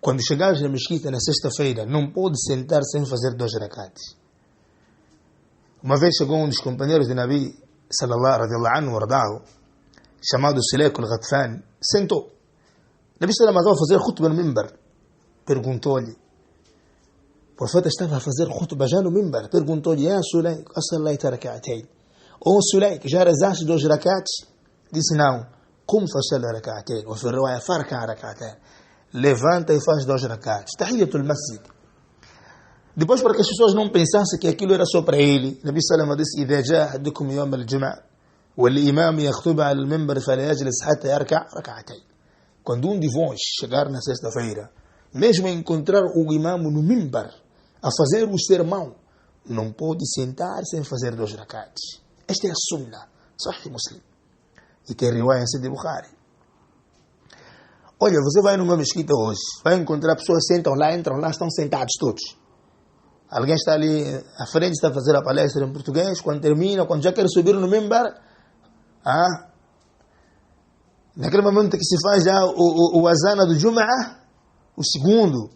Quando chegares na mesquita na sexta-feira, não pode sentar sem fazer 2 rakats. Uma vez chegou um dos companheiros de Nabi, sallallahu alaihi wa sallam, chamado Sileik al-Ghatfan, sentou. Nabi sallallahu alaihi wa sallam estava a fazer khutbah no mimbar. Perguntou-lhe. O profeta estava a fazer khutbah já no mimbar. Perguntou-lhe, Ya Sileik, assallaita rak'atayn. Ô Sileik, já rezaste 2 rakats? Disse, não. Qum fasalla rak'atayn. Wa fi riwaya farka rak'atayn. Levanta e faz 2 rakats. Tahiyatul masjid. Depois, para que as pessoas não pensassem que aquilo era só para ele, Nabi sallallahu alaihi wa sallam disse, إذا جاء أحدكم يوم الجمعة والإمام يخطب على المنبر فلا يجلس حتى يركع ركعتين. Quando um de vós chegar na sexta-feira, mesmo encontrar o imamo no mimbar a fazer o sermão, não pode sentar sem fazer 2 rakats. Esta é a sunna, Sahih Muslim. E tem riwaya em Sahih Bukhari. Olha, você vai numa mesquita hoje, vai encontrar pessoas que sentam lá, entram lá, estão sentados todos. Alguém está ali à frente, está a fazer a palestra em português, quando termina, quando já quer subir no mimbar, naquele momento que se faz já o azana do Jum'ah, o segundo,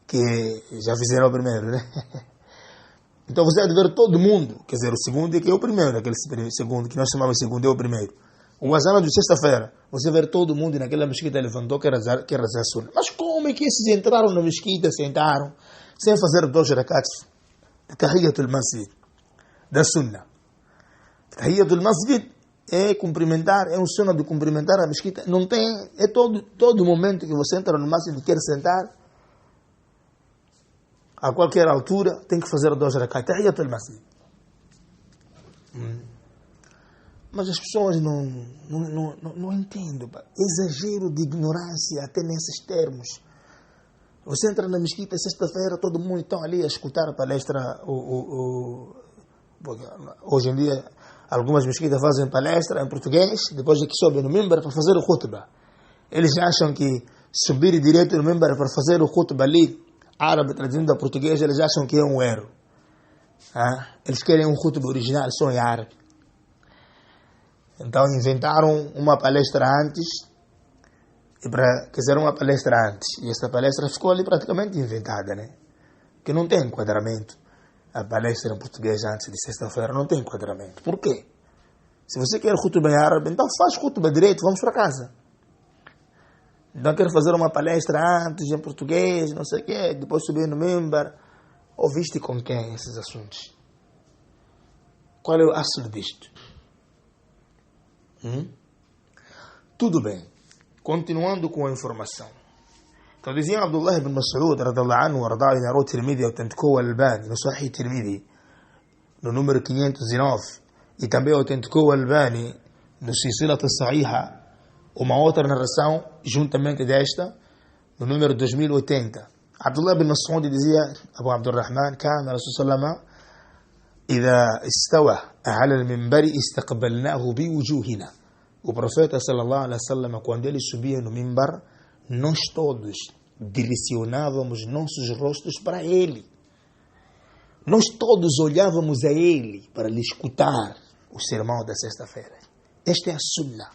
que já fizeram o primeiro, né? Então você deve ver todo mundo, quer dizer, o segundo é que é o primeiro, aquele segundo, que nós chamamos de segundo, é o primeiro. O azana de sexta-feira, você vê todo mundo e naquela mesquita levantou, quer rezar sunna. Mas como é que esses entraram na mesquita, sentaram, sem fazer 2 rakats? Tahiyatul masjid, da sunna. Tahiyatul masjid é cumprimentar, é um sunna de cumprimentar a mesquita. Não tem, é todo momento que você entra no masjid e quer sentar, a qualquer altura, tem que fazer 2 rakats. Tahiyatul masjid. Mas as pessoas não entendem. Exagero de ignorância até nesses termos. Você entra na mesquita sexta-feira, todo mundo está ali a escutar a palestra. Hoje em dia, algumas mesquitas fazem palestra em português, depois é que sobem no mimbar para fazer o khutbah. Eles acham que subir direito no mimbar para fazer o khutbah ali, árabe traduzindo a português, eles acham que é um erro. Eles querem um khutbah original só em árabe. Então inventaram uma palestra antes, uma palestra antes, e essa palestra ficou ali praticamente inventada, né? Que não tem enquadramento. A palestra em português antes de sexta-feira não tem enquadramento. Por quê? Se você quer khutbah em árabe, então faz khutbah direito, vamos para casa. Então quer fazer uma palestra antes em português, não sei o quê, depois subir no mimbar. Ouviste com quem esses assuntos? Qual é o assunto disto? Tudo bem. Continuando com a informação. Então dizia Abdullah ibn Mas'ud radhiallahu anhu, e narrou Tirmidhi, autenticou Albani, no Sahih Tirmidhi, no número 509, e também autenticou Albani, no Silsilat Sahiha, uma outra narração, juntamente desta, no número 2080. Abdullah ibn Mas'ud dizia, Abu Abdurrahman, كان رسول صلى الله عليه وسلم إذا استوى على المنبر استقبلناه بوجوهنا. O profeta sallallahu alaihi wasallam, quando ele subia no mimbar, nós todos direcionávamos nossos rostos para ele. Nós todos olhávamos a ele para lhe escutar o sermão da sexta-feira. Esta é a sunna.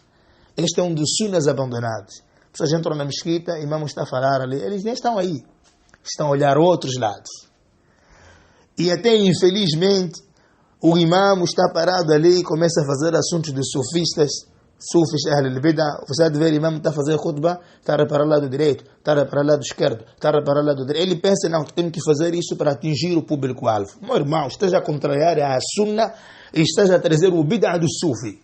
Este é um dos sunnas abandonados. As pessoas entram na mesquita, o imam está a falar ali, eles nem estão aí. Estão a olhar outros lados. E até, infelizmente, o imam está parado ali e começa a fazer assuntos de sufistas, Sufis, Ahl al-Bid'ah. Você vai ver o imam está a fazer khutbah, está para o lado direito, está para o lado esquerdo, está para o lado direito. Ele pensa, não, temos que fazer isso para atingir o público-alvo. Meu irmão, esteja a contrariar a sunna e esteja a trazer o bid'ah do sufi.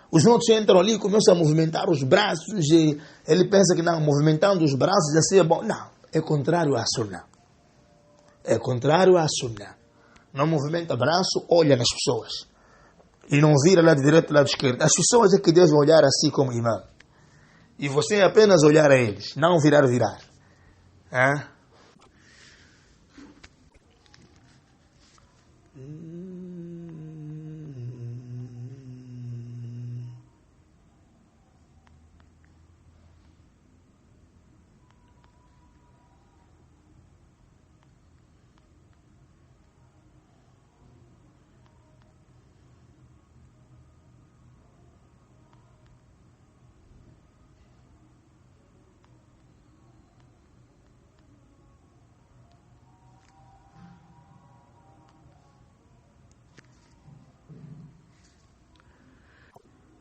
Os outros entram ali e começam a movimentar os braços e ele pensa que não, movimentando os braços assim é bom. Não, é contrário à sunna. É contrário à sunna. Não movimenta braço, olha nas pessoas. E não vira lado direito e lado esquerdo. As pessoas é que devem olhar assim como imam. E você apenas olhar a eles, não virar.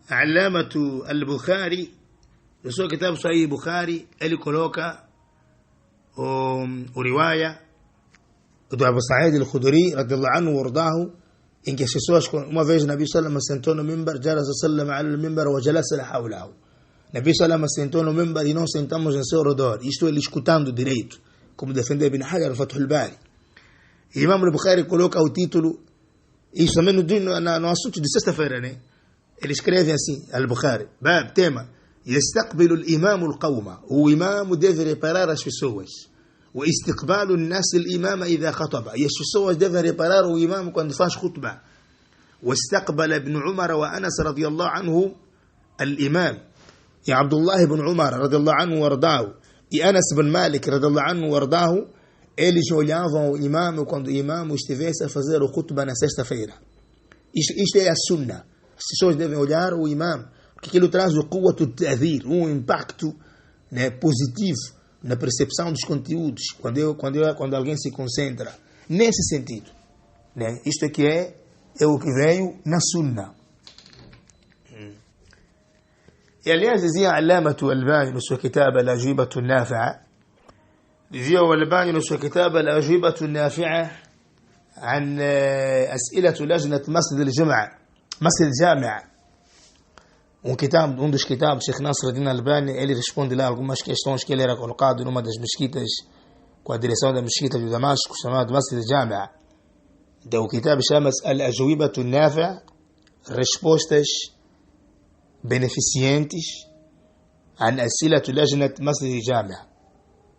Allamatu al-Bukhari, no seu kitabu Sahih Bukhari, ele coloca o riwaya do Abu Sa'id al-Khudri, radiyallahu anhu, wardahu, em que as pessoas, uma vez o Nabi sallallahu sentou no mimbar, jalasa sallam ala al-mimbar wa jalasa hawlahu. Nabi sallallahu sentou no mimbar e nós sentamos em seu redor. Isto ele escutando direito, como defendeu Ibn Hajar al-Fath al-Bari. E Imam al-Bukhari coloca o título, isso também no assunto de sexta-feira, né? Ele escreve assim, al-Bukhari, bab, tema, يستقبل الإمام القوم. O imam deve reparar as pessoas. واستقبال الناس الإمام إذا خطب. E as pessoas devem reparar o imam quando faz khutbah. واستقبل ابن عمر وأنس رضي الله عنه الإمام. E Abdullah ibn Umar رضي الله عنه وارضاه e Anas ibn Malik رضي الله عنه وارضاه, eles olhavam o imam quando o imam estivesse a fazer o khutbah na sexta-feira. Isto é a sunnah. As pessoas devem olhar o imam, porque aquilo traz o quwwatu ta'dhir, impacto, né, positivo na percepção dos conteúdos, quando alguém se concentra. Nesse sentido, né, isto aqui é o que veio na sunnah. E aliás, dizia Allamatu al-Albani no seu kitab al-Ajwibatu an-Nafi'a, dizia o Albani no seu kitab al-Ajwibatu an-Nafi'a عن أسئلة لجنة مسجد الجامع. Um dos kitabs, Sheikh Nasruddin Albani, ele responde lá algumas questões que ele era colocado numa das mesquitas, com a direção da mesquita de Damasco, chamado Masjid al-Jami'a. Então o kitab chama-se Al-Ajwibatu an-Nafi'a, respostas beneficentes an Asilatu Lajnat Masjid al-Jami'a,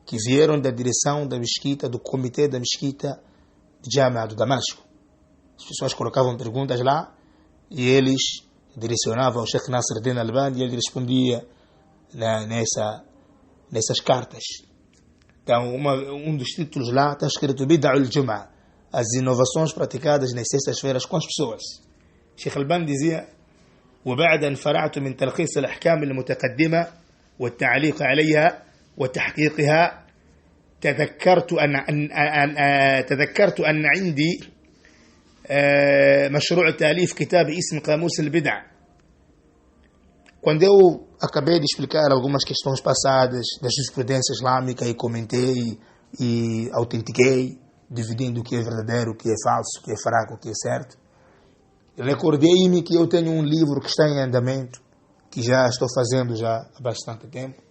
que vieram da direção da mesquita, do comitê da mesquita de Jami'a do Damasco. As pessoas colocavam perguntas lá e eles direcionavam ao Sheikh Nasruddin Albani e ele respondia nessas cartas. Então, um dos títulos lá está escrito Bid'a'ul Jum'a, as inovações praticadas nas sextas-feiras com as pessoas. Sheikh Albani dizia: وبعد أن فرعت من تلخيص الأحكام المتقدمة والتعليق عليها وتحقيقها تذكرت أن عندي مشروع تأليف كتاب اسم قاموس البدع. Quando eu acabei de explicar algumas questões passadas da jurisprudência islâmica e comentei e autentiquei, dividindo o que é verdadeiro, o que é falso, o que é fraco, o que é certo, recordei-me que eu tenho um livro que está em andamento, que já estou fazendo já há bastante tempo,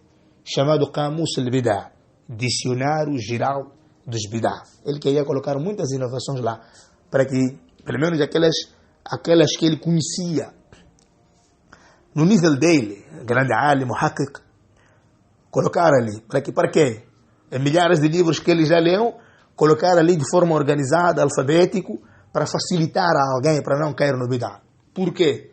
chamado Qamus al-Bid'a, Dicionário Geral dos Bid'a. Ele queria colocar muitas inovações lá, para que, pelo menos aquelas que ele conhecia, no nível dele, grande alim, muhaqqiq, colocar ali. Para quê? Em milhares de livros que ele já leu, colocar ali de forma organizada, alfabético, para facilitar a alguém, para não cair no bid'a. Por quê?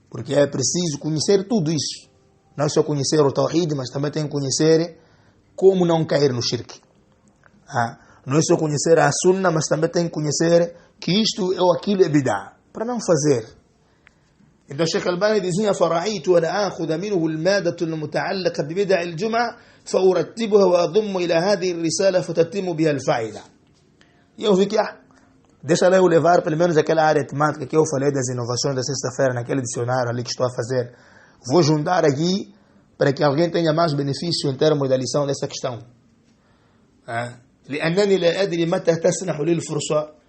Porque é preciso conhecer tudo isso. Não só conhecer o tawhid, mas também tem que conhecer como não cair no shirk. Não é só conhecer a sunnah, mas também tem que conhecer que isto ou aquilo é bid'a, para não fazer. Então Sheikh Albani dizia: فَرَعِيتُ وَلَا آخُذَ مِنْهُ الْمَادَةُ الْمُتَعَلَّقَ بِبِدَعِ الْجُمْعَةِ فَأُرَتِّبُهَا وَأَضُمُّ إِلَى هذه الرسالة فتتم بها الفائدة. E eu vi que, deixa eu levar pelo menos aquela área temática que eu falei das inovações da sexta-feira, naquele dicionário ali que estou a fazer. Vou juntar aqui para que alguém tenha mais benefício em termos da lição dessa questão. لأنني لا أدري متى تسنح لي الفرصة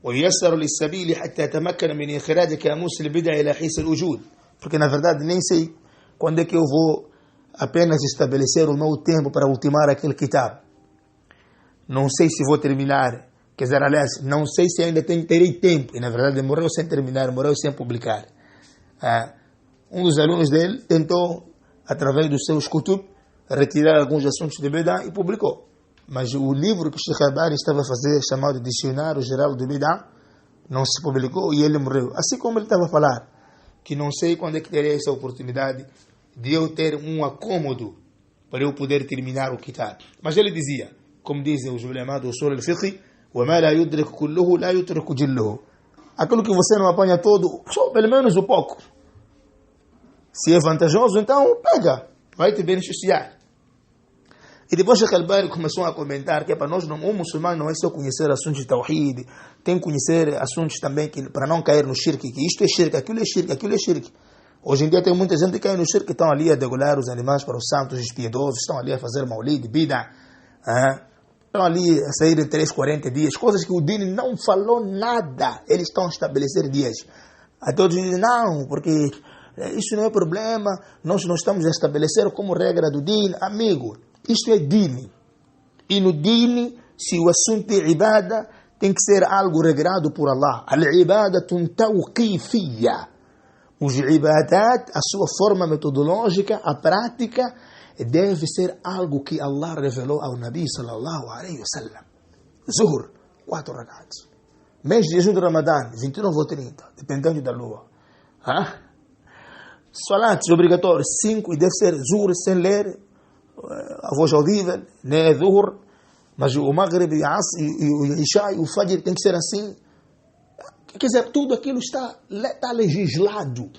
وييسر لي السبيل حتى أتمكن من إخراج قاموس البدع إلى حيز الوجود. Porque na verdade nem sei quando é que eu vou apenas estabelecer o meu tempo para ultimar aquele kitab. Não sei se vou terminar, quer dizer, aliás, não sei se ainda terei tempo, e na verdade morreu sem terminar, morreu sem publicar. Um dos alunos dele tentou, através dos seus kutub, retirar alguns assuntos de bid'a e publicou. Mas o livro que o Sheikh Albani estava a fazer, chamado Dicionário Geral de Bid'a, não se publicou e ele morreu. Assim como ele estava a falar, que não sei quando é que terei essa oportunidade de eu ter um acômodo para eu poder terminar o kitab. Mas ele dizia, como dizem os ulama do usul al-fiqh, وَمَا لَا يُدْرِكُ كُلُّهُ لَا يُتْرَكُ جِلُّهُ. Aquilo que você não apanha todo, só pelo menos o pouco. Se é vantajoso, então pega, vai te beneficiar. E depois Sheikh Albani começou a comentar que para nós, um muçulmano não é só conhecer assuntos de tawhid, tem que conhecer assuntos também que, para não cair no shirk, que isto é shirk, aquilo é shirk, aquilo é shirk. Hoje em dia tem muita gente que cai no shirk, que estão ali a degolar os animais para os santos espiedosos, estão ali a fazer maulid, bida, estão ali a sair em 3, 40 dias, coisas que o Dini não falou nada, eles estão a estabelecer dias. Aí todos dizem, não, porque isso não é problema, nós não estamos a estabelecer como regra do Dini. Amigo, isto é Dini. E no Dini, se o assunto é ibada, tem que ser algo regrado por Allah. Al-ibadatun tawqifiyya. Os ibadat, a sua forma metodológica, a prática, deve ser algo que Allah revelou ao Nabi sallallahu alaihi wasallam. Zuhur, 4 rakats. Mês de jejum de Ramadã, 29 ou 30, dependendo da lua. Salats obrigatórios, 5, e deve ser Zuhur sem ler, a voz audível, nem Zuhur, mas o Maghrib e o Isha e o Fajr tem que ser assim. Quer dizer, tudo aquilo está legislado.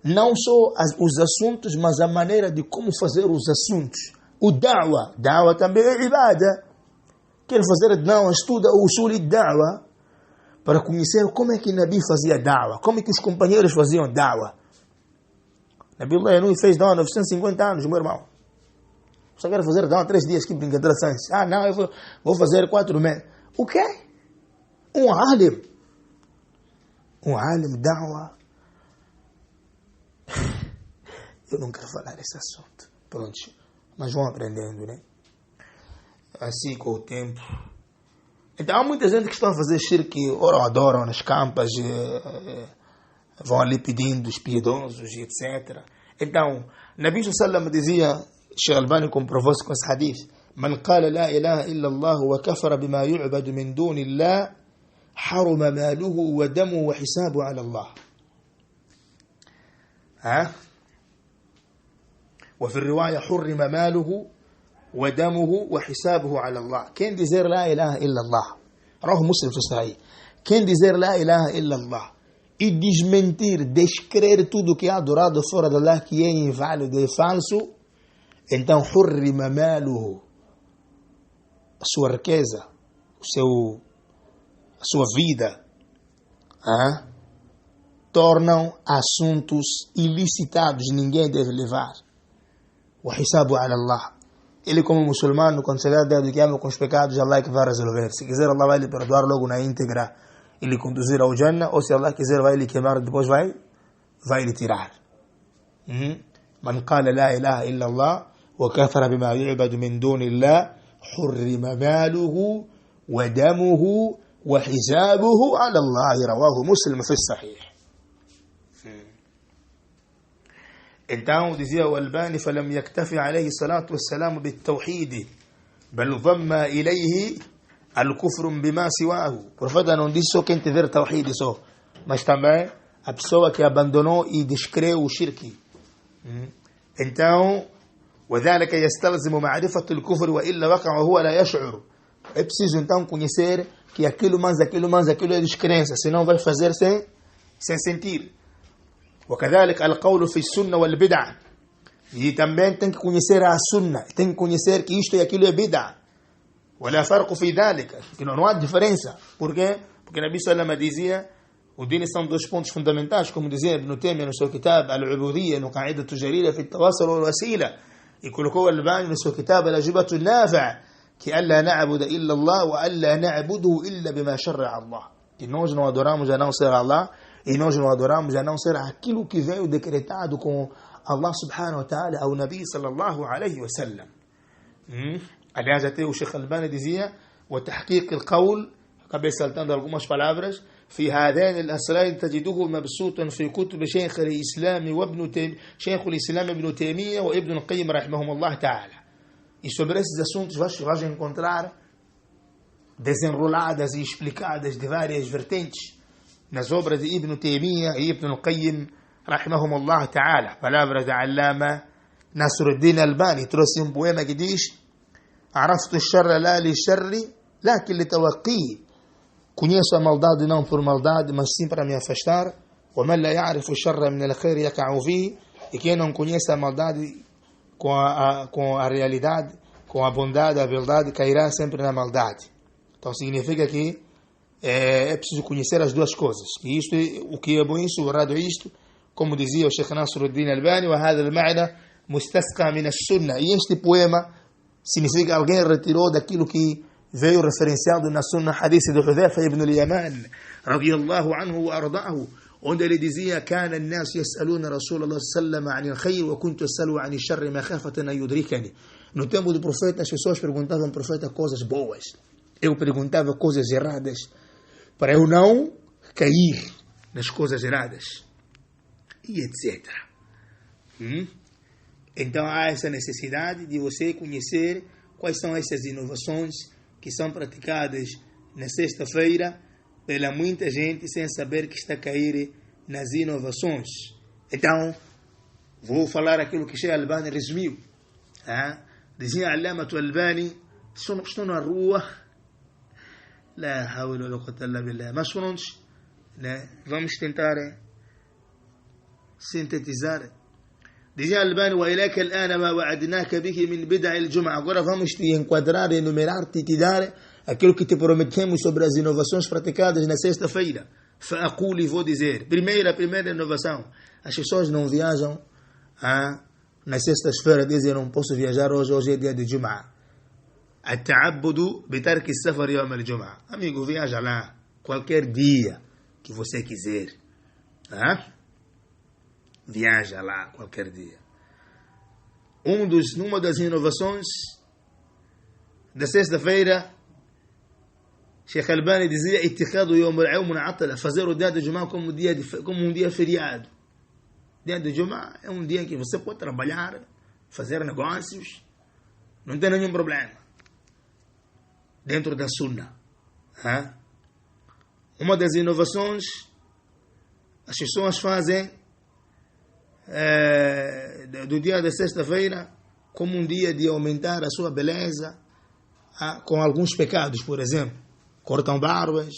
Não só os assuntos, mas a maneira de como fazer os assuntos. O da'wa também é ibada. Quer fazer da'wa, estuda o usul de da'wa, para conhecer como é que Nabi fazia da'wa, como é que os companheiros faziam da'wa. Nabi Allah Nuh fez da'wa há 950 anos, meu irmão. Só quero fazer da'wa 3 dias, que brincadeira são essas? Não, eu vou fazer 4 meses. O quê? Um alim, da'wa. Eu não quero falar desse assunto. Pronto, mas vão aprendendo, né? Assim com o tempo. Então há muita gente que está a fazer shirk, oram, adoram nas campas, vão ali pedindo os piedosos, etc. Então, Nabi sallallahu dizia, Sheikh Albani comprovou-se com esse hadith, Man qala la ilaha illa Allah wa kafara bima yu'badu min duni Allah, haruma maluhu wa damuhu wa hisabu ala Allah. وفي الرواية حرم ماله ودمه وحسابه على الله. Quem dizer la ilaha illa Allah, رواه مسلم في الصحيح, quem dizer la ilaha illa Allah e desmentir, descrer tudo que é adorado fora de Allah, que é inválido e falso, então حرم ماله, a sua riqueza, a sua vida, tornam assuntos ilicitados, ninguém deve levar. وحسابه على الله. Ele como muçulmano, quando chegar dia do Qiyamah com os pecados, Allah é que vai resolver. Se quiser, Allah vai lhe perdoar logo na íntegra e lhe conduzir ao Jannah, ou se Allah quiser, vai lhe queimar, depois vai lhe tirar. Man qala la ilaha illa Allah wa kafara bima yu'badu min duni Allah, hurrima maluhu wa damuhu wa hisabuhu ala Allah. Rawahu Muslim fi sahih. Então, dizia o Albani, فَلَمْ يَكْتَفِ عَلَيْهِ الصَّلَاةُ وَالسَّلَامُ بِالتَّوْحِيدِ بَلْ ضَمَّ إِلَيْهِ الْكُفْرُ بِمَا سِوَاهُ. O profeta não disse só quem tiver tawhid só, mas também a pessoa que abandonou e descreu o shirk. Então, وَذَلَكَ يَسْتَلْزِمُ مَعْرِفَةُ الْكُفْرِ وَإِلَّا وَقَعَ وَهُوَ لَا يَشْعُرُ. É preciso então conhecer que aquilo é descrença, senão vai fazer sem sentir. وكذلك القول في السنة والبدع. E também tem que conhecer a sunna, tem que conhecer que isto e aquilo é bid'a. ولا فرق في ذلك, que não há diferença. Por quê? Porque Nabi sallallahu dizia, o dini são 2 pontos fundamentais, como dizia Ibn Taymiyyah no seu kitab Al-Ubudiyya, no Qa'idatu Jalila fi Tawassul wal Wasila, e colocou Al-Albani no seu kitab Al-Ajibatu Nafi', que alla na'budu illa Allah wa alla na'buduhu illa bima sharra'a Allah. Que nós não adoramos a não ser Allah, e nós não adoramos a não ser aquilo que veio decretado com Allah subhanahu wa ta'ala ao Nabi sallallahu alaihi wa sallam. Aliás, até o Sheikh Albani dizia, وتحقيق القول, acabei saltando algumas palavras, في هذين الأصلين تجده مبسوطا في كتب شيخ الإسلام ابن تيمية وابن القيم رحمهم الله تعالى. E sobre esses assuntos vais encontrar desenroladas e explicadas de várias vertentes nas obras de Ibn Taymiyyah e Ibn al-Qayyim rahimahumullah ta'ala. Palavras da Allama Nasruddin Albani, trouxe poema que diz: عرفت الشر لا للشر لكن لتوقيه. Conheço a maldade não por maldade, mas sim para me afastar. ومن لا يعرف الشر من الخير يقع فيه. E quem não conhece a maldade com a realidade, com a bondade, a verdade, cairá sempre na maldade. Então significa que é preciso conhecer as duas coisas. E isto, o que é bom isso, o errado é isto. como dizia o Sheikh Nasruddin Albani, وهذا المعنى مستسقى من السنة. E este poema significa alguém retirou daquilo que veio referenciado na Sunna, hadith de Hudhaifa ibn al-Yaman radiyallahu anhu wa arda'ahu, onde ele dizia: كان الناس يسألون رسول الله صلى الله عليه وسلم عن الخير وكنت أسأل عن الشر مخافة أن يدركني. No tempo do profeta, as pessoas perguntavam ao profeta coisas boas. Eu perguntava coisas erradas para eu não cair nas coisas erradas, e etc. Então há essa necessidade de você conhecer quais são essas inovações que são praticadas na sexta-feira pela muita gente sem saber que está a cair nas inovações. Então, vou falar aquilo que Sheikh Albani resumiu. Dizia Allamatu Albani: estou na rua, la hawla wala quwwata illa billah. Mas pronto, né? Vamos tentar sintetizar. Dizia Albani: وإليك الآن ما وعدناك به من بدع الجمعة. Agora vamos te enquadrar, enumerar-te e te dar aquilo que te prometemos sobre as inovações praticadas na sexta-feira. فأقول, vou dizer. Primeira inovação: as pessoas não viajam nas sextas-feiras, dizem: eu não posso viajar hoje é dia de Jum'ah. التعبد بترك السفر يوم الجمعة. Amigo, viaja lá qualquer dia que você quiser. Viaja lá qualquer dia. Uma das inovações da sexta-feira, Sheikh Albani dizia: اتخاذ يوم العيد منعطلة, fazer o dia de Jum'ah como um dia feriado. Dia de Jum'ah é um dia em que você pode trabalhar, fazer negócios, não tem nenhum problema, dentro da Sunna. Uma das inovações, as pessoas fazem do dia da sexta-feira como um dia de aumentar a sua beleza, com alguns pecados. Por exemplo, cortam barbas,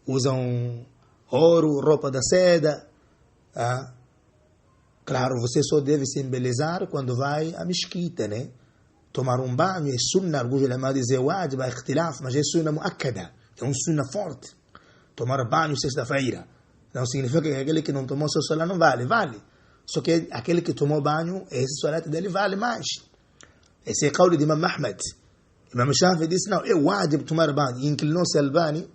usam ouro, roupa da seda. Claro, você só deve se embelezar quando vai à mesquita, né? Tomar um banho é sunna, alguns ulama dizem wajib, ikhtilaf, mas é sunna muakkada, é um sunna forte. Tomar banho sexta-feira não significa que aquele que não tomou seu salat não vale. Só que aquele que tomou banho, esse salat dele vale mais. Esse é o caule de Imam Ahmed. Imam Shafi disse: não, é wajib tomar banho. E inclinou-se Albani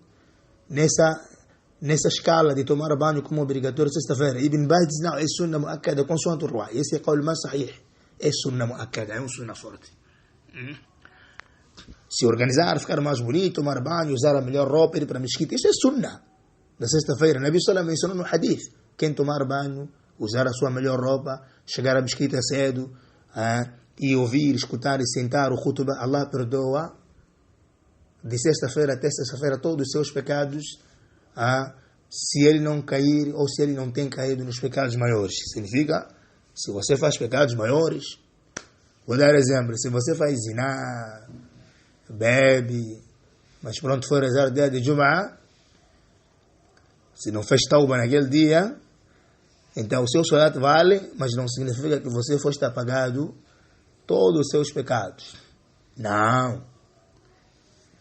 nessa escala de tomar banho como obrigatório sexta-feira. Ibn Baz diz: não, é sunna muakkada, consoante o ruá. Esse é o caule mais sahih. É sunna muakkada, é um sunna forte. Se organizar, ficar mais bonito, tomar banho, usar a melhor roupa, ir para a mesquita, isso é sunna da sexta-feira. Nabi Sallallahu mencionou no hadith: quem tomar banho, usar a sua melhor roupa, chegar à mesquita cedo, e ouvir, escutar e sentar o khutbah, Allah perdoa de sexta-feira até sexta-feira todos os seus pecados, se ele não cair ou se ele não tem caído nos pecados maiores. Significa, se você faz pecados maiores, vou dar exemplo: se você faz ziná, bebe, mas pronto, foi rezar o dia de Jum'ah, se não fez tauba naquele dia, então o seu salat vale, mas não significa que você foste apagado todos os seus pecados. Não.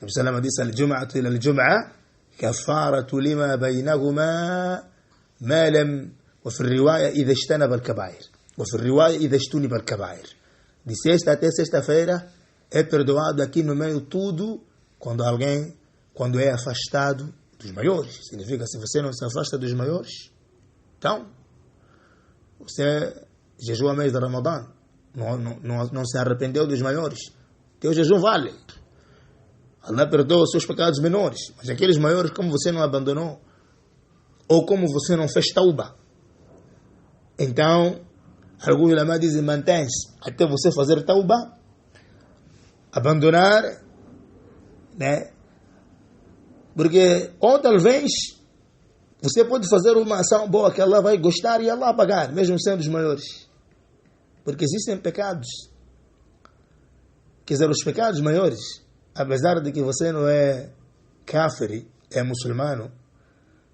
O Salama disse: al-Jum'atu ila al-Jum'ah kafaratu lima baynahuma ma lam, wa fi riwaya idha ijtanaba al-kabair, wa fi riwaya idha ijtuniba al-kabair. De sexta até sexta-feira é perdoado aqui no meio tudo quando é afastado dos maiores. Significa, se você não se afasta dos maiores, então você jejua mês de Ramadã, não se arrependeu dos maiores, teu jejum vale. Allah perdoa os seus pecados menores, mas aqueles maiores, como você não abandonou, ou como você não fez tauba, então alguns ulama dizem: mantém-se até você fazer tauba, abandonar, né? Porque ou talvez você pode fazer uma ação boa que Allah vai gostar e Allah pagar, mesmo sendo os maiores. Porque existem pecados, quer dizer, os pecados maiores, apesar de que você não é kafir, é muçulmano,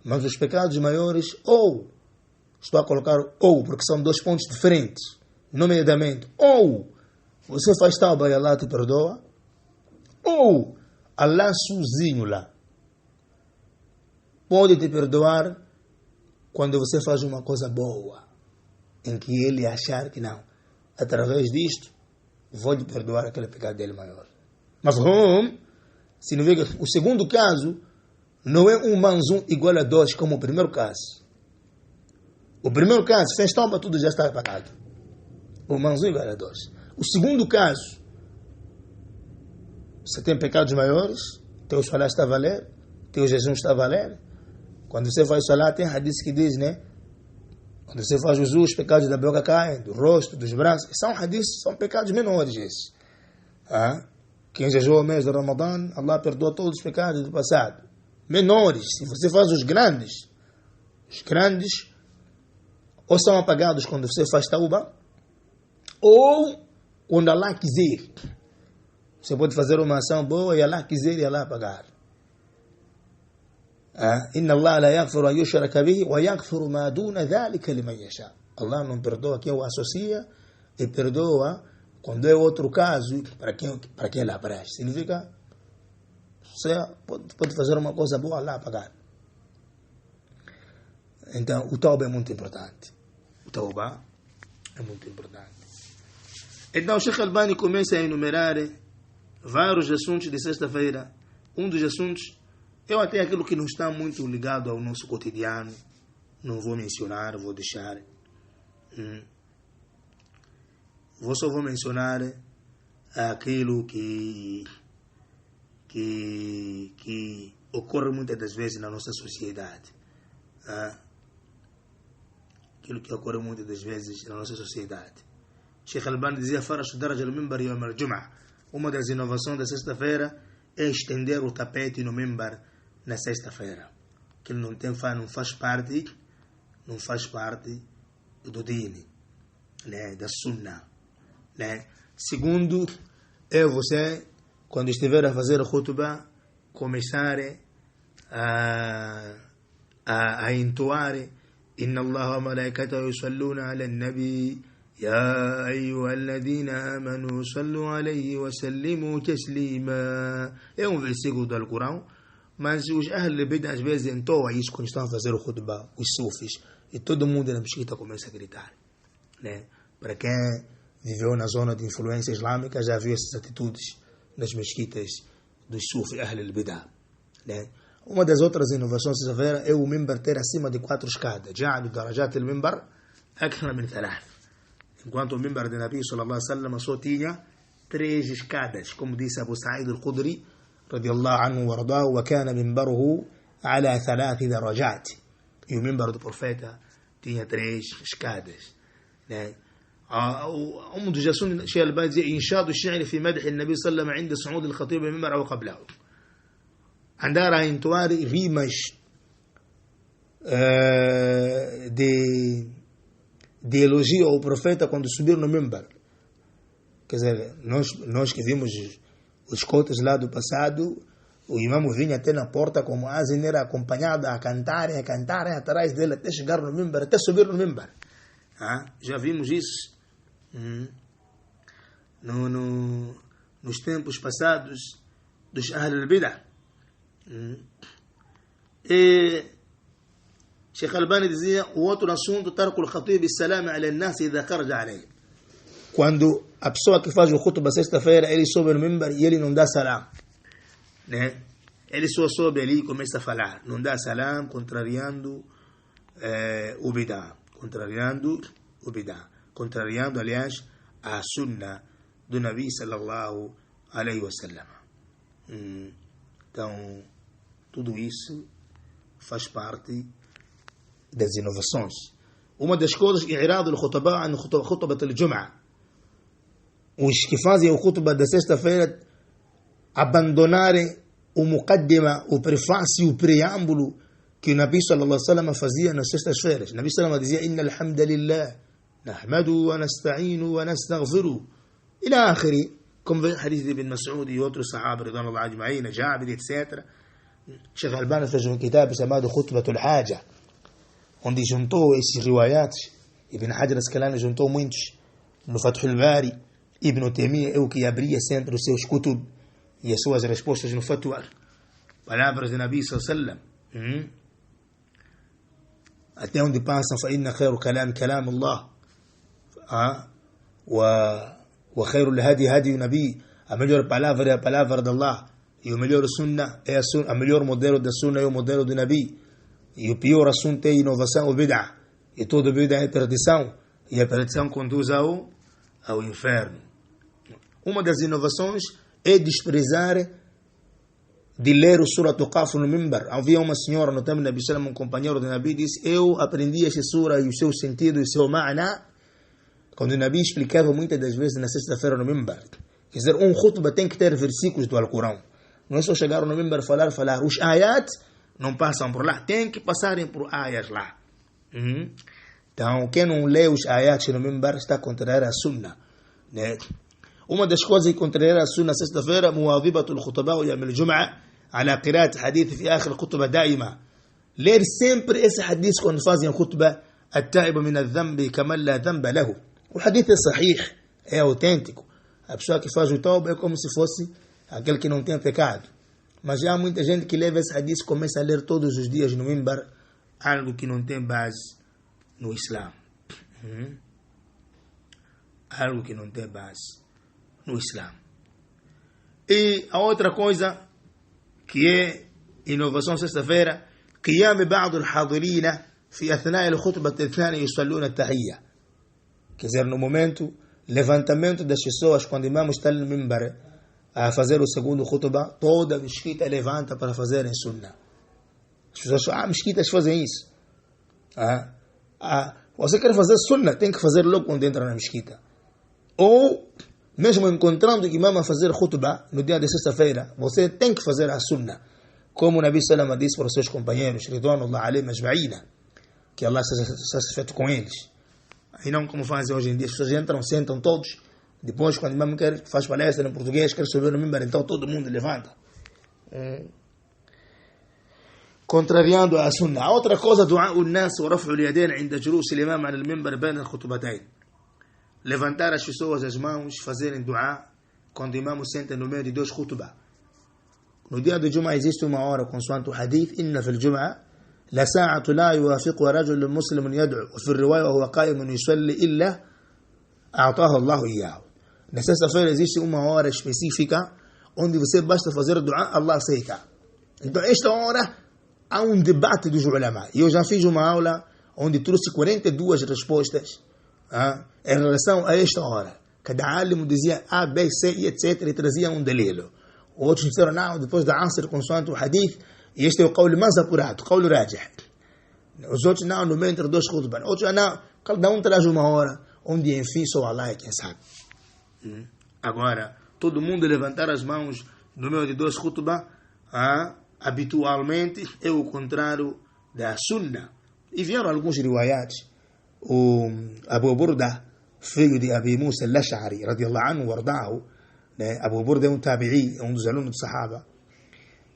mas os pecados maiores, ou, estou a colocar ou, porque são dois pontos diferentes, nomeadamente, ou você faz tauba e Allah te perdoa, ou Allah sozinho lá pode te perdoar quando você faz uma coisa boa. em que ele achar que não, através disto, vou lhe perdoar aquele pecado dele maior. Mas significa que o segundo caso não é um manzum igual a 2 como o primeiro caso. O primeiro caso, fez toma, tudo já está apagado. O manzum igual a 2. O segundo caso, você tem pecados maiores, teu salário está a valer, teu jejum está a valer. Quando você faz salário, tem hadith que diz, né? Quando você faz os pecados da boca caem, do rosto, dos braços. São hadiths, são pecados menores esses. Quem jejuou o mês do Ramadã, Allah perdoa todos os pecados do passado. Menores. Se você faz os grandes ou são apagados quando você faz tauba, ou quando Allah quiser. Você pode fazer uma ação boa e Allah quiser e Allah apagar. Inna Allah la yaghfiru an yushraka bihi wa yaghfiru ma duna dhalika liman yasha. Allah não perdoa quem o associa e perdoa quando é outro caso para quem ele abrange. Significa você pode fazer uma coisa boa, Allah apagar. Então, o tauba é muito importante. O tauba é muito importante. Então, o Sheikh Albani começa a enumerar vários assuntos de sexta-feira. Um dos assuntos é até aquilo que não está muito ligado ao nosso cotidiano. Não vou mencionar, vou deixar. Só vou mencionar aquilo que ocorre muitas das vezes na nossa sociedade. Aquilo que ocorre muitas das vezes na nossa sociedade. Sheikh Albani dizia: Farashu daraja al-mimbar yawm al-jum'ah. Uma das inovações da sexta-feira é estender o tapete no mimbar na sexta-feira. Que ele não faz parte do dini, né, da sunnah, né? Segundo, é você, quando estiver a fazer a khutbah, começar a entoar: Inna Allah wa malaikatahu yusalluna ala nabi ya ayyuhalladhina amanu sallu alayhi wa sallimu taslima. É um versículo do Alcorão, mas os ahl bid'ah às vezes entoam isso quando estão a fazer o khutbah, os sufis, e todo mundo na mesquita começa a gritar, né? Para quem viveu na zona de influência islâmica já viu essas atitudes nas mesquitas dos sufis, ahl bid'ah, né? Uma das outras inovações de sexta-feira é o mimbar ter acima de 4 escadas. Ja'alu darajat al-mimbar akthar min 3. Enquanto o mimbar de Nabi sallallahu alaihi wasallam só tinha 3 escadas, como disse Abu Sa'id al-Khudri radiyallahu anhu wa radahu, wa kana mimbaruhu ala 3 darajat. E o mimbar do profeta tinha 3 escadas, né? Um dos assuntos, Sheikh Albani dizia: inshadu ash-shi'r fi madh an-nabi sallallahu alaihi wasallam 'inda su'ud al-khatib al-mimbar aw qablahu. Andar a entoar rimas de elogio ao profeta quando subir no mimbar. Quer dizer, nós que vimos os cotas lá do passado, o imam vinha até na porta como Azin era acompanhado a cantarem atrás dele até chegar no mimbar, até subir no mimbar. Já vimos isso nos tempos passados dos Ahl al-Bid'ah. E Sheikh Albani dizia: o outro assunto, tarku al-khatib as-salam ala an-nas idha kharaja alayhi. Quando a pessoa que faz o khutbah sexta-feira, ele sobe no mimbar e ele não dá salam, né? Ele só sobe ali e começa a falar, não dá salam, contrariando o bid'ah, contrariando, aliás, a sunnah do Nabi sallallahu alaihi wasallam. Então, tudo isso faz parte das inovações. Uma das coisas que irado o khutbah an khutbah al-jum'ah. Os que fazem o khutbah da sexta-feira abandonarem o muqaddima, o prefácio, o preâmbulo que o Nabi sallallahu alaihi wasallam fazia nas sextas-feiras. O Nabi sallallahu alaihi wasallam dizia: Inna alhamdulillah nahmadu wa nasta'inu wa nastaghfiru ila akhiri. Como vem o hadith de Ibn Mas'ud e outros sahabas radhiyallahu ajma'in, Jabir, etc. Sheikh Albani fez um kitab chamado Khutbatul Haja, onde juntou esses riwayats. Ibn Hajar al-Asqalani juntou muitos no Fathul Bari. Ibn Taymiyyah é o que abria sempre os seus kutub e as suas respostas no fatwa. Palavras de Nabi sallallahu alaihi wasallam. Até onde passam: fa inna khairu kalam kalam Allah وخير الهدي هدي النبي. A melhor palavra é a palavra de Allah. E o melhor sunna é a melhor modelo da sunna é o modelo do Nabi. E o pior assunto é inovação ou bid'ah. E todo bid'ah é perdição. E a perdição conduz ao inferno. Uma das inovações é desprezar de ler o Surah Qaf no Mimbar. Havia uma senhora no tempo do Nabi Sallam, um companheiro do Nabi, disse: eu aprendi esse Surah e o seu sentido e o seu ma'na quando o Nabi explicava muitas das vezes na sexta-feira no Mimbar. Quer dizer, um khutbah tem que ter versículos do Alcorão. Não é só chegar no Mimbar falar. Os ayat não passam por lá. Tem que passarem por ayat lá. Então, quem não lê os ayat no Mimbar está contrário à sunna. Né? Uma das coisas que contraria a sunna sexta-feira, muwadhibatul khutbah wa yawm al-jum'ah ala qira'at hadith fi akhir khutbah daima. Ler sempre esse hadith quando fazem khutbah, at-ta'ib min adh-dhanbi kaman la dhanba lahu. O hadith é sahih, é autêntico. A pessoa que faz o tauba é como se fosse aquele que não tem pecado. Mas já há muita gente que leva esse hadith e começa a ler todos os dias no Mimbar, algo que não tem base no Islã. Algo que não tem base no Islã. E a outra coisa que é inovação sexta-feira, قيام بعض الحاضرين في أثناء الخطبة الثانية يصلون التحية. Quer dizer, no momento, levantamento das pessoas, quando o imam está no Mimbar a fazer o segundo khutbah, toda a mesquita levanta para fazerem sunnah. As pessoas falam, mesquitas fazem isso. Você quer fazer sunnah, tem que fazer logo quando entra na mesquita. Ou, mesmo encontrando o imam a fazer khutbah no dia de sexta-feira, você tem que fazer a sunnah. Como o Nabi Salama disse para os seus companheiros, Ridwanullah alayhim ajma'ina, que Allah seja satisfeito com eles. E não como fazem hoje em dia, as pessoas entram, sentam todos, depois quando o imam faz palestra em português, quer subir no Mimbar, então todo mundo levanta. Contrariando a sunnah. A outra coisa, du'a un-nas wa raf'u al-yadayn 'inda julus al-imam 'ala al-mimbar bayna al-khutbatayn. Levantar as pessoas as mãos, fazerem du'a quando o imam senta no meio de dois khutbah. No dia do Jum'ah existe uma hora, consoante o hadith, inna fil Jum'ah la sa'atu la yuwafiqu rajulun muslimun yad'u wa fi riwaya wa huwa qa'imun yusalli illa a'tahu Allahu iyyahu. Na sexta-feira existe uma hora específica onde você basta fazer du'a, Allah aceita. Então esta hora há um debate dos ulama. E eu já fiz uma aula onde trouxe 42 respostas em relação a esta hora. Cada alim dizia A, B, C e etc. e trazia um delilo. Outros disseram, não, depois da Asr, consoante o hadith, e este é o qawl mais apurado, o qawl rajih. Os outros, não, no meio entre dois khutbah. Outros, não, cada um traz uma hora, onde enfim só Allah é quem sabe. Agora, todo mundo levantar as mãos no meio de dois khutbah, habitualmente é o contrário da sunnah. E vieram alguns riwayats. O Abu Burda, filho de Abi Musa al-Ash'ari, radiyallahu anhu, warda'ahu, Abu Burda é um tabi'i, um dos alunos do Sahaba,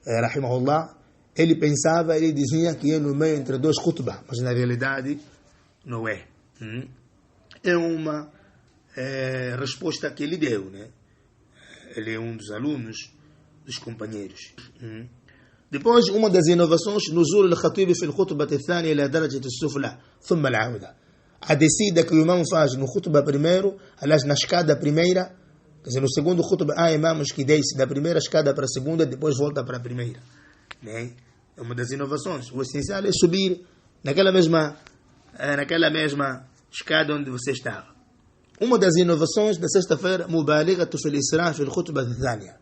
rahimahullah, ele pensava, ele dizia que é no meio entre dois khutbah, mas na realidade não é. É uma resposta que ele deu, né? Ele é um dos alunos, dos companheiros. Depois, uma das inovações, nuzul al-khatib fi al-khutbah al-thaniya ila darajat as-sufla, thumma al-'auda. A descida que o imam faz no khutbah primeiro, aliás, na escada primeira. Quer dizer, no segundo khutbah há imãs que desce da primeira escada para a segunda, depois volta para a primeira. Né? É uma das inovações. O essencial é subir naquela mesma escada onde você estava. Uma das inovações da sexta-feira, mubalighatu fil isra' fil khutbah ath-thaniya.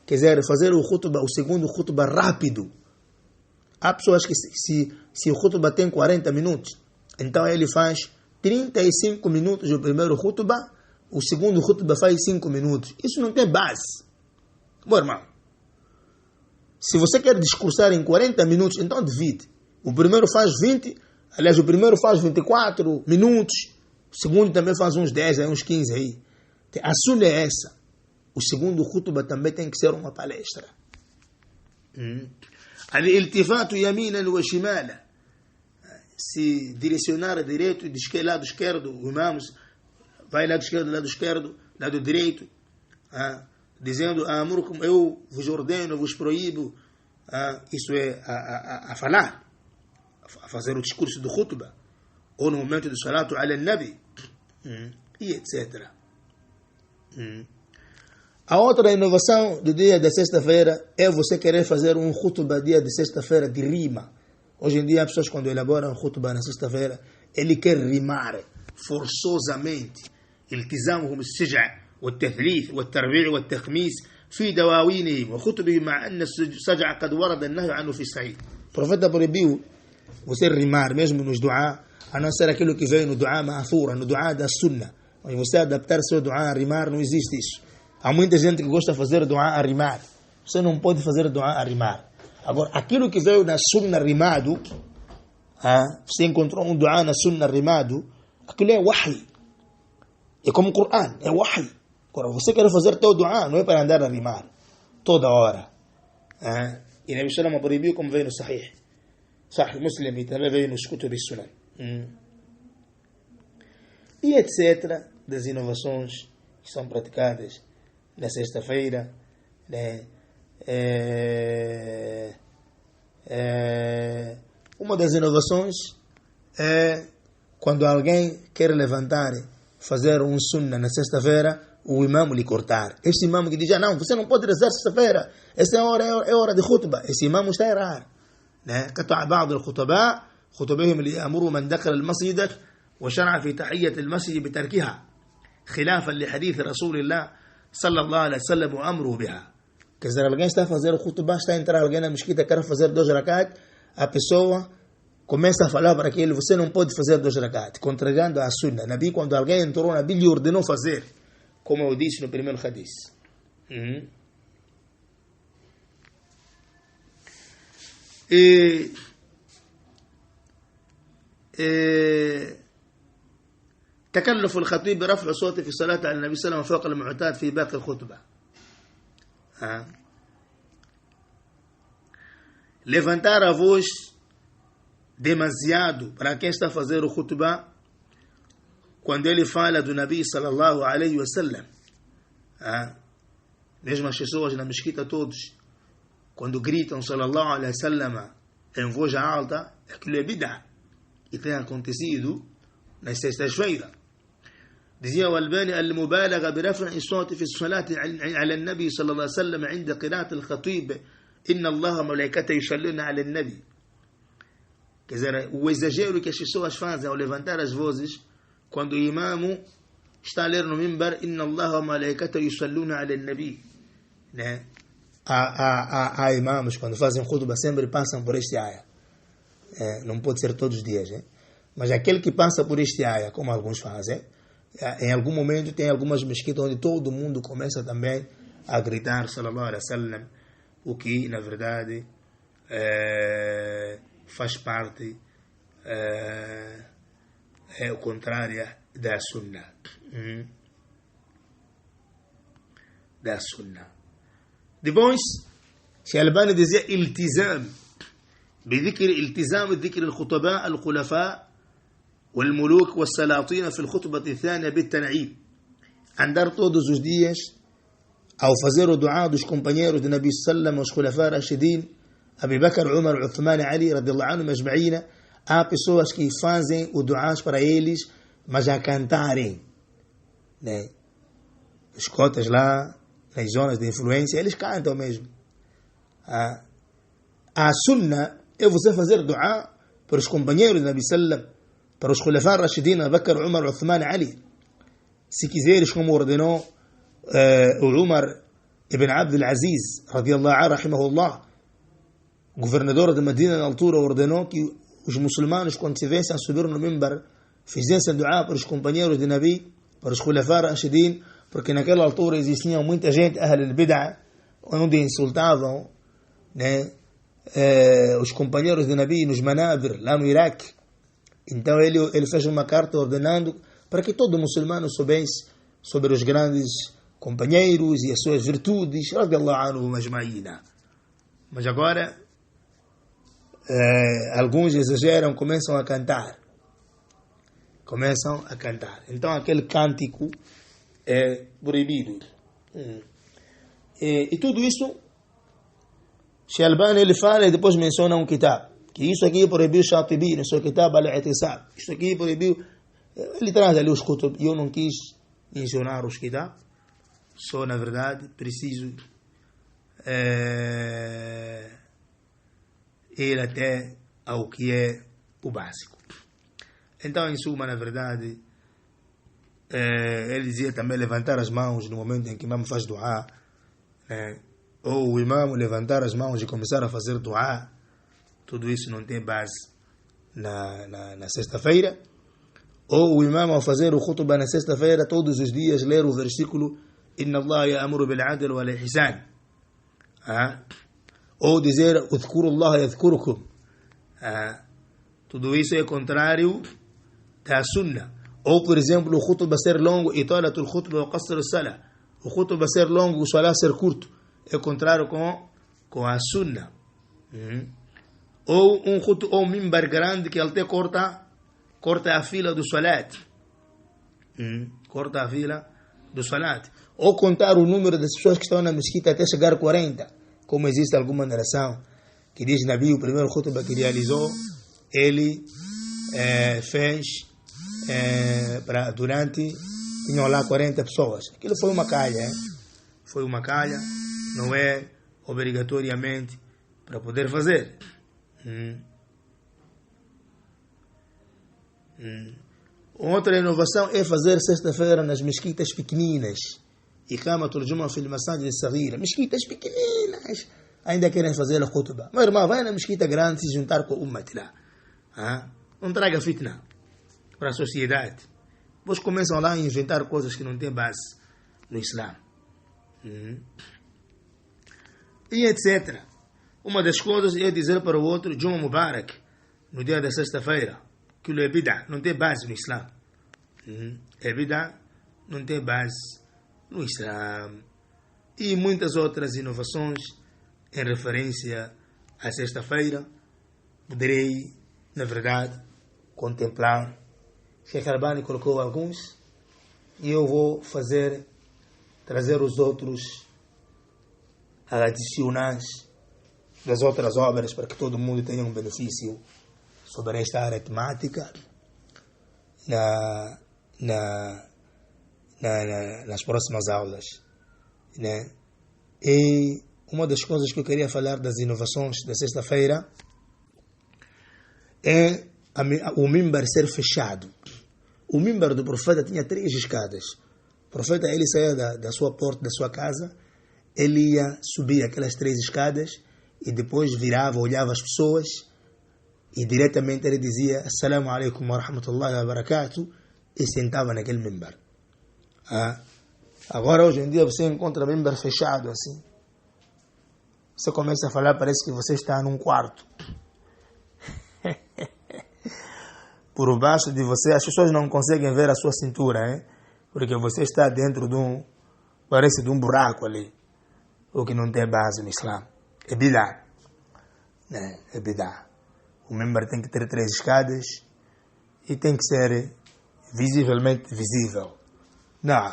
Quer dizer, fazer o khutbah, o segundo khutbah rápido. Há pessoas que se o khutbah tem 40 minutos, então ele faz 35 minutos o primeiro khutbah, o segundo khutbah faz 5 minutos. Isso não tem base. Bom, irmão, se você quer discursar em 40 minutos, então divide. O primeiro faz 20, aliás, o primeiro faz 24 minutos, o segundo também faz uns 10, uns 15 aí. A sunna é essa. O segundo khutbah também tem que ser uma palestra. Al-iltifatu yaminan wa shimala. Se direcionar a direito e de lado esquerdo, o imam vai lado esquerdo, lado direito, dizendo, amurkum, eu vos ordeno, vos proíbo, isso é a falar, a fazer o discurso do khutbah, ou no momento do salatu ala nabi, E etc. A outra inovação do dia da sexta-feira é você querer fazer um khutbah dia de sexta-feira de rima. Hoje em dia, as pessoas quando elaboram um khutbah na sexta-feira, ele quer rimar forçosamente. التزامهم السجع والتثليث والتربيع والتخميس في دواوينهم وخطبهم مع أن السجع قد ورد النهي عنه في الصحيح. O profeta proibiu você rimar mesmo nos duá, a não ser aquilo que veio no duá ma'thura, no duá da sunna. Mas você adaptar seu duá a rimar, não existe isso. Há muita gente que gosta de fazer duá a rimar. Você não pode fazer duá a rimar. Agora, aquilo que veio na sunna rimado, você encontrou um duá na sunna rimado, aquilo é wahy. É como o Coran, é wahy. Agora, você quer fazer teu duá, não é para andar a rimar toda hora. E Nabi Sallam proibiu como veio no Sahih. Sahih Muslim e também veio nos Kutub Sunan. E etc. das inovações que são praticadas na sexta-feira, né? Uma das inovações é quando alguém quer levantar, fazer um sunnah na sexta-feira, o imam lhe cortar. Este imam que diz, não, você não pode rezar sexta-feira, essa hora é hora de khutbah. Esse imam está errado. قطع بعض الخطباء خطبهم ليأمروا من دخل المسجد وشرع في تحية المسجد بتركها خلافا لحديث رسول الله صلى الله عليه وسلم وأمره بها. Quer dizer, alguém está a fazer o khutbah, está a entrar alguém na mesquita, quer fazer 2 rakat, a pessoa começa a falar para aquele, você não pode fazer 2 rakat, contrariando a sunna. Nabi, quando alguém entrou, Nabi lhe ordenou fazer, como eu disse no primeiro hadith. تكلف الخطيب برفع صوته في الصلاة على النبي صلى الله عليه وسلم فوق المعتاد في باقي الخطبة. Levantar a voz demasiado para quem está a fazer o khutbah quando ele fala do Nabi sallallahu alaihi wasallam. Mesmo as pessoas na mesquita todos, quando gritam sallallahu alaihi wasallam em voz alta, aquilo é bid'ah. E tem acontecido nas sextas-feiras. Dizia o Albani, المبالغة برفع الصوت في الصلاة على النبي صلى الله عليه وسلم عند قراءة الخطيب إن الله ملائكته يصلون على النبي. Quer dizer, o exagero que as pessoas fazem ao levantar as vozes quando o imamo está a ler no mimbar إن الله ملائكته يصلون على النبي. Há imamos quando fazem khutbah sempre passam por este aya. Não pode ser todos os dias, mas aquele que passa por este aya, como alguns fazem, em algum momento tem algumas mesquitas onde todo mundo começa também a gritar sallallahu alaihi wasallam, o que na verdade faz parte, é o contrário da sunnah. Da sunnah. Depois, Sheikh Albani dizia iltizam بذكر التزام ذكر الخطباء الخلفاء والملوك والسلاطين في الخطبة الثانية بالتنعيم. Andar todos os dias ao fazer o duá dos companheiros de Nabi sallam, os khulafá rashidin, Abu Bakr, Umar, Uthman, Ali, radiyallahu anhum ajma'ina. Há pessoas que fazem o duá para eles, mas a cantarem, né? Os cotas lá, nas zonas de influência, eles cantam mesmo. A sunnah é você fazer duá para os companheiros de Nabi sallam, para os khulafá rashidin, Abu Bakr, Umar, Uthman, Ali. Se quiseres, como ordenou o Umar ibn Abdul Aziz, radiyallahu anhu, rahimahullah, governador de Medina na altura, ordenou que os muçulmanos, quando estivessem a subir no mimbar, fizessem duá para os companheiros de Nabi, para os khulafá rashidin, porque naquela altura existia muita gente, ahl al-bid'ah, onde insultavam, né, os companheiros de Nabi nos Manabir, lá no Iraque. Então ele fez uma carta ordenando para que todo muçulmano soubesse sobre os grandes companheiros e as suas virtudes, radiyallahu anhu majma'ina. Mas agora alguns exageram, começam a cantar. Então aquele cântico é proibido. E tudo isso Sheikh Albani ele fala e depois menciona um kitab, que isso aqui proibiu Shatibi no seu kitab al-i'tisab, isso aqui proibiu Ele traz ali os kutub. Eu não quis mencionar os kitab. Só, na verdade, preciso ir até ao que é o básico. Então, em suma, na verdade, ele dizia também levantar as mãos no momento em que o imam faz dua, ou o imam levantar as mãos e começar a fazer dua. Tudo isso não tem base na sexta-feira. Ou o imam, ao fazer o khutbah na sexta-feira, todos os dias ler o versículo Inna Allah ya'muru bil-'adl wal-ihsan. Ou dizer Udhkuru Allah yadhkurukum. Tudo isso é contrário da sunnah. Ou, por exemplo, o khutbah ser longo, italatul khutbah wa qasr as-salah. O khutbah ser longo, o salah ser curto. É contrário com a sunnah. Ou um mimbar grande que até corta a fila do salat. Corta a fila do salat. Ou contar o número das pessoas que estão na mesquita até chegar a 40. Como existe alguma narração que diz Nabi, o primeiro khutbah que realizou, ele fez tinham lá 40 pessoas. Aquilo foi uma calha. Foi uma calha. Não é obrigatoriamente para poder fazer. Outra inovação é fazer sexta-feira nas mesquitas pequeninas. Iqamatul Jumu'ah fil masajid as-saghira. Mesquitas pequeninas. Ainda querem fazer a khutbah. Meu irmão, vai na mesquita grande se juntar com o ummat lá. Não traga fitna para a sociedade. Depois começam lá a inventar coisas que não têm base no Islã. E etc. Uma das coisas é dizer para o outro Jumu'ah Mubarak no dia da sexta-feira. Aquilo é bid'ah, não tem base no Islã. É bid'ah, não tem base no Islã. E muitas outras inovações em referência à sexta-feira. Poderei, na verdade, contemplar. Sheikh Albani colocou alguns e eu vou trazer os outros adicionais das outras obras para que todo mundo tenha um benefício sobre esta área temática nas próximas aulas, né? E uma das coisas que eu queria falar das inovações da sexta-feira é o mimbar ser fechado. O mimbar do profeta tinha 3 escadas. O profeta, ele saía da sua porta, da sua casa, ele ia subir aquelas 3 escadas e depois virava, olhava as pessoas e diretamente ele dizia Assalamu alaikum wa rahmatullahi wa barakatuh e sentava naquele mimbar. Agora, hoje em dia, você encontra mimbar fechado assim. Você começa a falar, parece que você está num quarto. Por baixo de você, as pessoas não conseguem ver a sua cintura, porque você está dentro parece de um buraco ali, o que não tem base no Islã. É bid'ah, é bid'ah. O mimbar tem que ter 3 escadas e tem que ser visivelmente visível. Não.